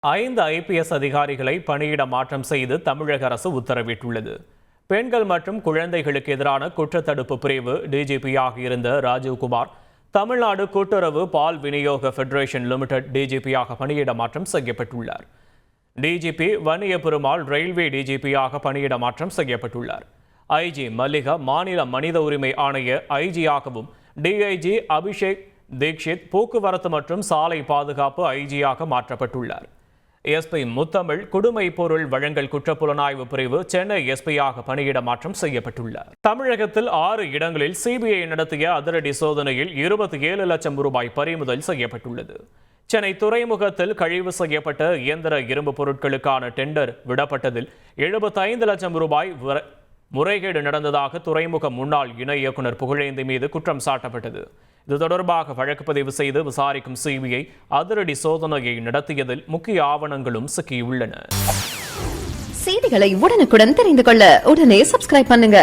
5 IPS அதிகாரிகளை பணியிட மாற்றம் செய்து தமிழக அரசு உத்தரவிட்டுள்ளது. பெண்கள் மற்றும் குழந்தைகளுக்கு எதிரான குற்றத்தடுப்பு பிரிவு டிஜிபியாக இருந்த ராஜீவ்குமார் தமிழ்நாடு கூட்டுறவு பால் விநியோக ஃபெடரேஷன் லிமிடெட் டிஜிபியாக பணியிட மாற்றம் செய்யப்பட்டுள்ளார். டிஜிபி வன்னிய பெருமாள் ரயில்வே டிஜிபியாக பணியிட மாற்றம் செய்யப்பட்டுள்ளார். ஐஜி மல்லிகா மாநில மனித உரிமை ஆணைய ஐஜியாகவும், டிஐஜி அபிஷேக் தீக்ஷித் போக்குவரத்து மற்றும் சாலை பாதுகாப்பு ஐஜியாக மாற்றப்பட்டுள்ளார். எஸ்பி முத்தமிழ் குடிமை பொருள் வழங்கல் குற்றப்புலனாய்வு பிரிவு சென்னை எஸ்பியாக பணியிட மாற்றம் செய்யப்பட்டுள்ளார். தமிழகத்தில் 6 இடங்களில் சிபிஐ நடத்திய அதிரடி சோதனையில் 27 லட்சம் ரூபாய் பறிமுதல் செய்யப்பட்டுள்ளது. சென்னை துறைமுகத்தில் கழிவு செய்யப்பட்ட இயந்திர இரும்பு பொருட்களுக்கான டெண்டர் விடப்பட்டதில் 75 லட்சம் ரூபாய் முறைகேடு நடந்ததாக துறைமுக முன்னாள் இணை இயக்குநர் புகழேந்தி மீது குற்றம் சாட்டப்பட்டது. இது தொடர்பாக வழக்கு பதிவு செய்து விசாரிக்கும் சிபிஐ அதிரடி சோதனையை நடத்தியதில் முக்கிய ஆவணங்களும் சிக்கியுள்ளன. செய்திகளை உடனுக்குடன் தெரிந்து கொள்ள உடனே சப்ஸ்கிரைப் பண்ணுங்க.